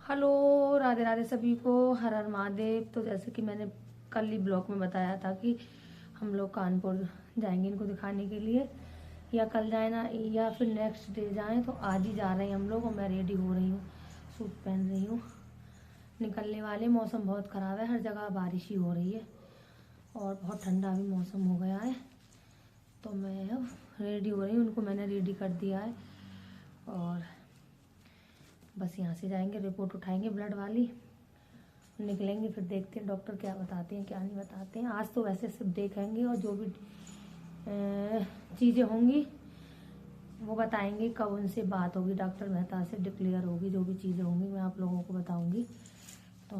Hello, Radhe Radhe सभी को, हर हर महादेव। तो जैसे कि मैंने कल ही ब्लॉग में बताया था कि हम लोग कानपुर जाएंगे इनको दिखाने के लिए, या कल जाए ना या फिर नेक्स्ट डे जाएं। तो आज ही जा रहे हैं हम लोग और मैं रेडी हो रही हूँ, सूट पहन रही हूँ, निकलने वाले। मौसम बहुत ख़राब है, हर जगह बारिश ही हो रही है और बहुत ठंडा भी मौसम हो गया है। तो मैं अब रेडी हो रही हूँ, उनको मैंने रेडी कर दिया है और बस यहाँ से जाएंगे, रिपोर्ट उठाएंगे ब्लड वाली, निकलेंगे। फिर देखते हैं डॉक्टर क्या बताते हैं क्या नहीं बताते हैं। आज तो वैसे सिर्फ देखेंगे और जो भी चीज़ें होंगी वो बताएंगे। कब उनसे बात होगी डॉक्टर मेहता से, डिक्लेयर होगी जो भी चीज़ें होंगी मैं आप लोगों को बताऊंगी। तो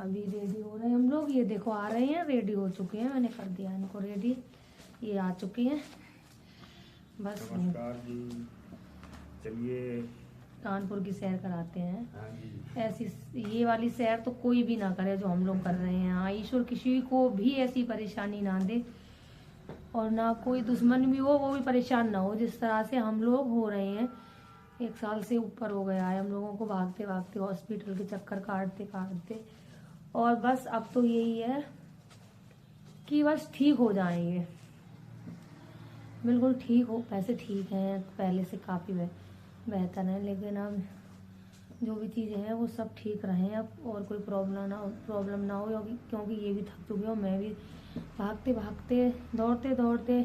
अभी रेडी हो रहे हैं हम लोग, ये देखो आ रहे हैं, रेडी हो चुके हैं, मैंने कर दिया इनको रेडी, ये आ चुके हैं। बस नमस्कार जी, चलिए कानपुर की सैर कराते हैं। हाँ जी। ऐसी ये वाली सैर तो कोई भी ना करे जो हम लोग कर रहे हैं। हाँ, ईश्वर किसी को भी ऐसी परेशानी ना दे और ना कोई दुश्मन भी हो वो भी परेशान ना हो जिस तरह से हम लोग हो रहे हैं। 1 साल से ऊपर हो गया है हम लोगों को भागते भागते, हॉस्पिटल के चक्कर काटते काटते। और बस अब तो यही है कि बस ठीक हो जाएंगे, बिल्कुल ठीक हो। पैसे ठीक हैं, पहले से काफ़ी बेहतर है, लेकिन अब जो भी चीज़ें हैं वो सब ठीक रहें अब, और कोई प्रॉब्लम ना हो क्योंकि ये भी थक चुके हो, मैं भी भागते भागते दौड़ते दौड़ते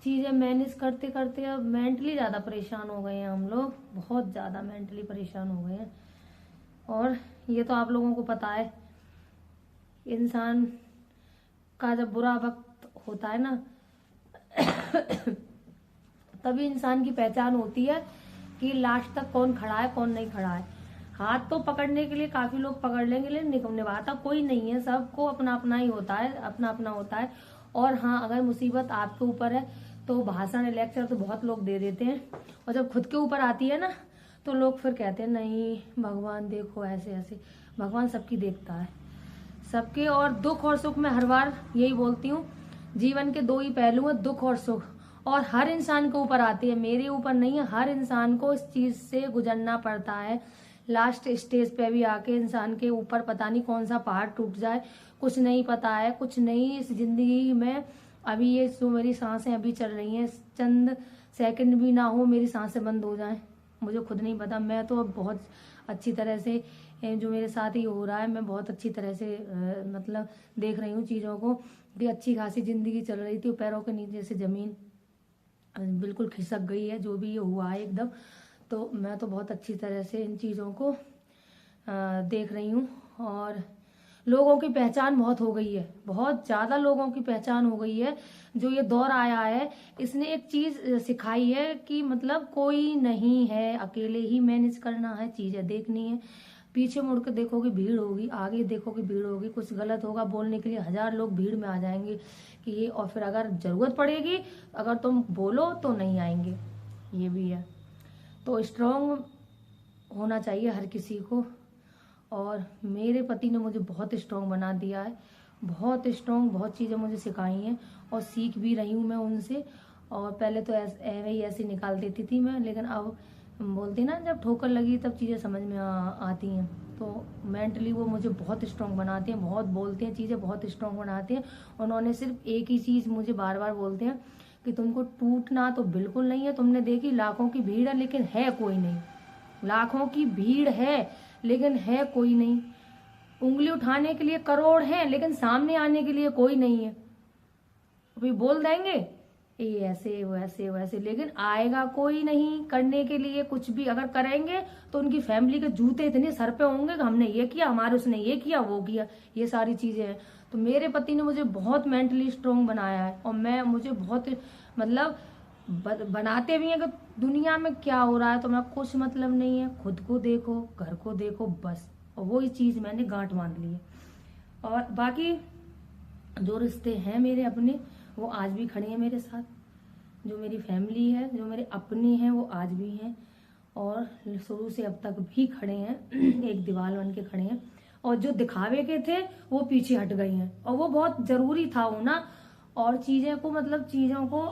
चीज़ें मैनेज करते करते अब मेंटली ज़्यादा परेशान हो गए हैं हम लोग, बहुत ज़्यादा मेंटली परेशान हो गए हैं। और ये तो आप लोगों को पता है, इंसान का जब बुरा वक्त होता है ना तभी इंसान की पहचान होती है कि लास्ट तक कौन खड़ा है कौन नहीं खड़ा है। हाथ तो पकड़ने के लिए काफी लोग पकड़ लेंगे, लेकिन निभाता कोई नहीं है, सबको अपना अपना ही होता है, अपना अपना होता है। और हाँ, अगर मुसीबत आपके ऊपर है तो भाषण लेक्चर तो बहुत लोग दे देते हैं, और जब खुद के ऊपर आती है ना तो लोग फिर कहते हैं नहीं भगवान देखो ऐसे ऐसे। भगवान सबकी देखता है, सबके। और दुख और सुख में हर बार यही बोलती हूँ, जीवन के 2 ही पहलू हैं, दुख और सुख, और हर इंसान के ऊपर आती है, मेरे ऊपर नहीं है। हर इंसान को इस चीज से गुजरना पड़ता है। लास्ट स्टेज पे भी आके इंसान के ऊपर पता नहीं कौन सा पहाड़ टूट जाए, कुछ नहीं पता है, कुछ नहीं इस जिंदगी में। अभी ये जो मेरी सांसें अभी चल रही हैं, चंद सेकंड भी ना हो मेरी सांसें बंद हो जाएं, मुझे खुद नहीं पता। मैं तो अब बहुत अच्छी तरह से, जो मेरे साथ ही हो रहा है, मैं बहुत अच्छी तरह से मतलब देख रही हूँ चीज़ों को, कि अच्छी खासी जिंदगी चल रही थी, पैरों के नीचे से जमीन बिल्कुल खिसक गई है, जो भी ये हुआ है एकदम। तो मैं तो बहुत अच्छी तरह से इन चीज़ों को देख रही हूँ। और लोगों की पहचान बहुत हो गई है, बहुत ज़्यादा लोगों की पहचान हो गई है। जो ये दौर आया है इसने एक चीज़ सिखाई है कि मतलब कोई नहीं है, अकेले ही मैनेज करना है, चीज़ें देखनी है। पीछे मुड़ के देखोगे भीड़ होगी, आगे देखोगे भीड़ होगी, कुछ गलत होगा बोलने के लिए 1000 लोग भीड़ में आ जाएंगे कि ये, और फिर अगर जरूरत पड़ेगी, अगर तुम बोलो तो नहीं आएंगे, ये भी है। तो स्ट्रांग होना चाहिए हर किसी को, और मेरे पति ने मुझे बहुत स्ट्रांग बना दिया है, बहुत स्ट्रांग, बहुत चीज़ें मुझे सिखाई हैं और सीख भी रही हूँ मैं उनसे। और पहले तो ऐसे ही निकाल देती थी मैं, लेकिन अब बोलती ना जब ठोकर लगी तब चीज़ें समझ में आती हैं। तो मेंटली वो मुझे बहुत स्ट्रांग बनाते हैं, बहुत बोलते हैं, चीज़ें बहुत स्ट्रांग बनाते हैं। उन्होंने सिर्फ एक ही चीज़ मुझे बार बार बोलते हैं कि तुमको टूटना तो बिल्कुल नहीं है, तुमने देखी लाखों की भीड़ है लेकिन है कोई नहीं, लाखों की भीड़ है लेकिन है कोई नहीं, उंगली उठाने के लिए करोड़ हैं लेकिन सामने आने के लिए कोई नहीं है। अभी बोल देंगे ये ऐसे वैसे वैसे, लेकिन आएगा कोई नहीं करने के लिए कुछ भी। अगर करेंगे तो उनकी फैमिली के जूते इतने सर पे होंगे कि हमने ये किया, हमारे उसने ये किया वो किया, ये सारी चीजें हैं। तो मेरे पति ने मुझे बहुत मेंटली स्ट्रांग बनाया है, और मुझे बहुत मतलब बनाते भी हैं कि दुनिया में क्या हो रहा है तो मैं कुछ मतलब नहीं है, खुद को देखो, घर को देखो, बस। और वही चीज मैंने गांठ बांध ली है। और बाकी जो रिश्ते हैं मेरे अपने, वो आज भी खड़े हैं मेरे साथ। जो मेरी फैमिली है, जो मेरे अपने हैं, वो आज भी हैं और शुरू से अब तक भी खड़े हैं एक दीवार बन के खड़े हैं। और जो दिखावे के थे वो पीछे हट गए हैं, और वो बहुत जरूरी था होना। और चीजें को मतलब चीजों को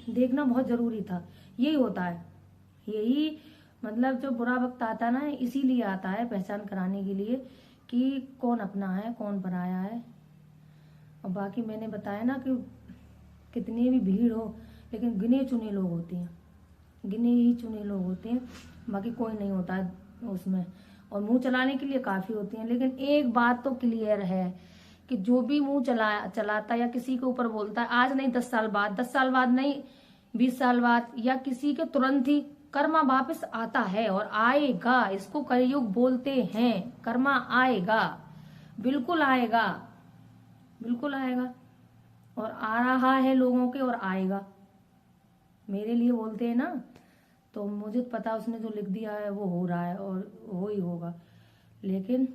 देखना बहुत जरूरी था, यही होता है, यही मतलब जो बुरा वक्त आता है ना, इसीलिए आता है, पहचान कराने के लिए कि कौन अपना है कौन पराया है। और बाकी मैंने बताया ना कि कितनी भी भीड़ हो, लेकिन गिने चुने लोग होते हैं, गिने ही चुने लोग होते हैं, बाकी कोई नहीं होता है उसमें। और मुंह चलाने के लिए काफ़ी होती हैं। लेकिन एक बात तो क्लियर है कि जो भी मुंह चलाता या किसी के ऊपर बोलता है, आज नहीं 10 साल बाद, 10 साल बाद नहीं 20 साल बाद, या किसी के तुरंत ही कर्मा वापस आता है और आएगा। इसको कलयुग बोलते हैं, कर्मा आएगा, बिल्कुल आएगा, बिल्कुल आएगा। और आ रहा है लोगों के, और आएगा। मेरे लिए बोलते हैं ना, तो मुझे पता उसने जो लिख दिया है वो हो रहा है और वो ही होगा। लेकिन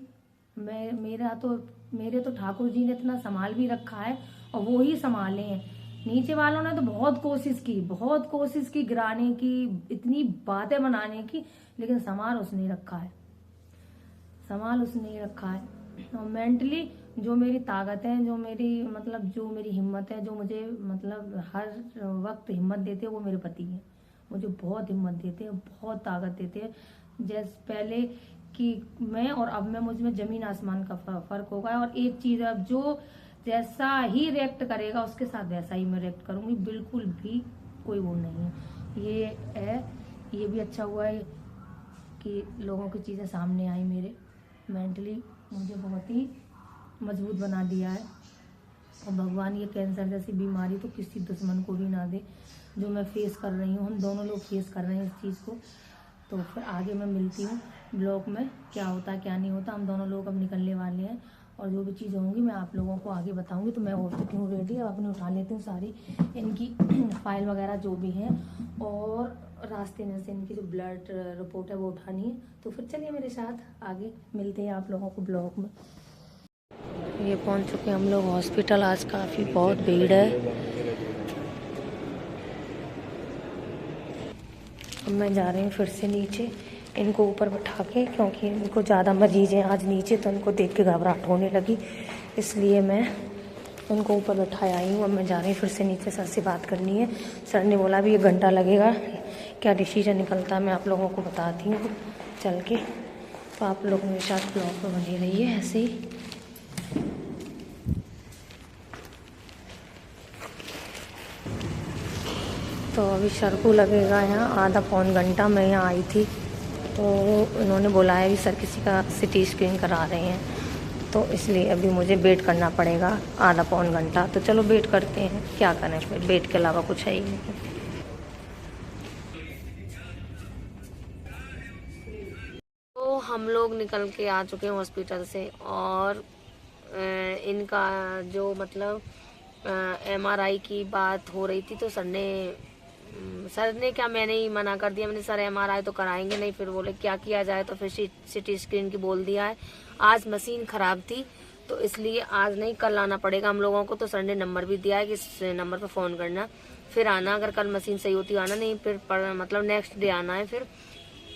मेरे तो ठाकुर जी ने इतना संभाल भी रखा है, और वो ही संभाले हैं। नीचे वालों ने तो बहुत कोशिश की गिराने की, इतनी बातें बनाने की, लेकिन संभाल उसने रखा है, संभाल उसने रखा है। और मेंटली जो मेरी ताकत है, जो मेरी हिम्मत है, जो मुझे मतलब हर वक्त हिम्मत देते हैं, वो मेरे पति हैं। मुझे बहुत हिम्मत देते हैं, बहुत ताकत देते हैं। जैसे पहले कि मैं और अब में मुझ में जमीन आसमान का फर्क होगा। और एक चीज, अब जो जैसा ही रिएक्ट करेगा उसके साथ वैसा ही मैं रिएक्ट करूंगी, बिल्कुल भी कोई वो नहीं है। ये भी अच्छा हुआ है कि लोगों की चीज़ें सामने आई। मेरे मेंटली मुझे बहुत ही मजबूत बना दिया है। और भगवान ये कैंसर जैसी बीमारी तो किसी दुश्मन को भी ना दे, जो मैं फेस कर रही हूँ। हम दोनों लोग फेस कर रहे हैं इस चीज़ को। तो फिर आगे मैं मिलती हूँ ब्लॉग में, क्या होता है क्या नहीं होता। हम दोनों लोग अब निकलने वाले हैं, और जो भी चीज़ होंगी मैं आप लोगों को आगे बताऊंगी। तो मैं हो चुकी हूँ रेडी, अब अपने उठा लेती हूँ सारी इनकी फाइल वगैरह जो भी हैं, और रास्ते में से इनकी जो ब्लड रिपोर्ट है वो उठानी है। तो फिर चलिए मेरे साथ आगे मिलते हैं आप लोगों को ब्लॉग में। ये पहुंच चुके हम लोग हॉस्पिटल। आज काफ़ी बहुत भीड़ है। अब मैं जा रही हूँ फिर से नीचे, इनको ऊपर बैठा के, क्योंकि इनको ज़्यादा मरीज हैं आज नीचे, तो इनको देख के घबराहट होने लगी, इसलिए मैं उनको ऊपर बैठाया आई हूँ। अब मैं जा रही हूँ फिर से नीचे, सर से बात करनी है। सर ने बोला भी 1 घंटा लगेगा, क्या डिसीजन निकलता है मैं आप लोगों को बताती हूँ चल के। तो आप लोग मेरे साथ ब्लॉग में बने रहिए ऐसे ही। तो अभी सर को लगेगा यहाँ आधा पौन घंटा। मैं यहाँ आई थी तो उन्होंने बुलाया भी, सर किसी का सिटी स्कैन करा रहे हैं, तो इसलिए अभी मुझे वेट करना पड़ेगा आधा पौन घंटा। तो चलो वेट करते हैं, क्या करें फिर, वेट के अलावा कुछ है ही नहीं। तो हम लोग निकल के आ चुके हैं हॉस्पिटल से, और इनका जो मतलब MRI की बात हो रही थी, तो सर ने क्या, मैंने ही मना कर दिया। मैंने सर MRI तो कराएंगे नहीं, फिर बोले क्या किया जाए, तो फिर सिटी स्कैन की बोल दिया है। आज मशीन खराब थी तो इसलिए आज नहीं, कल आना पड़ेगा हम लोगों को। तो सर ने नंबर भी दिया है कि इस नंबर पर फ़ोन करना, फिर आना। अगर कल मशीन सही होती आना, नहीं फिर मतलब नेक्स्ट डे आना है फिर।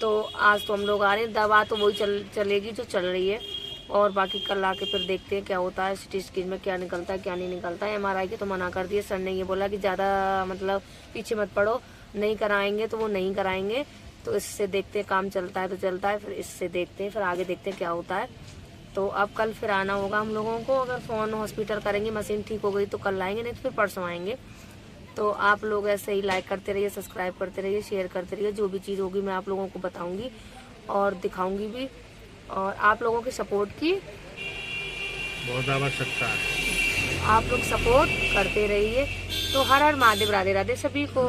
तो आज तो हम लोग आ रहे हैं। दवा तो वही चलेगी जो चल रही है, और बाकी कल आके फिर देखते हैं क्या होता है, सिटी स्कैन में क्या निकलता है क्या नहीं निकलता है। MRI की तो मना कर दिए सर ने, ये बोला कि ज़्यादा मतलब पीछे मत पड़ो, नहीं कराएंगे तो वो नहीं कराएंगे। तो इससे देखते हैं, काम चलता है तो चलता है, फिर इससे देखते हैं, फिर आगे देखते हैं क्या होता है। तो अब कल फिर आना होगा हम लोगों को। अगर फ़ोन हॉस्पिटल करेंगे, मशीन ठीक हो गई तो कल आएंगे, नहीं तो फिर परसों आएंगे। तो आप लोग ऐसे ही लाइक करते रहिए, सब्सक्राइब करते रहिए, शेयर करते रहिए। जो भी चीज़ होगी मैं आप लोगों को बताऊँगी और दिखाऊँगी भी, और आप लोगों की सपोर्ट की बहुत आवश्यकता है। आप लोग सपोर्ट करते रहिए। तो हर हर महादेव, राधे राधे सभी को।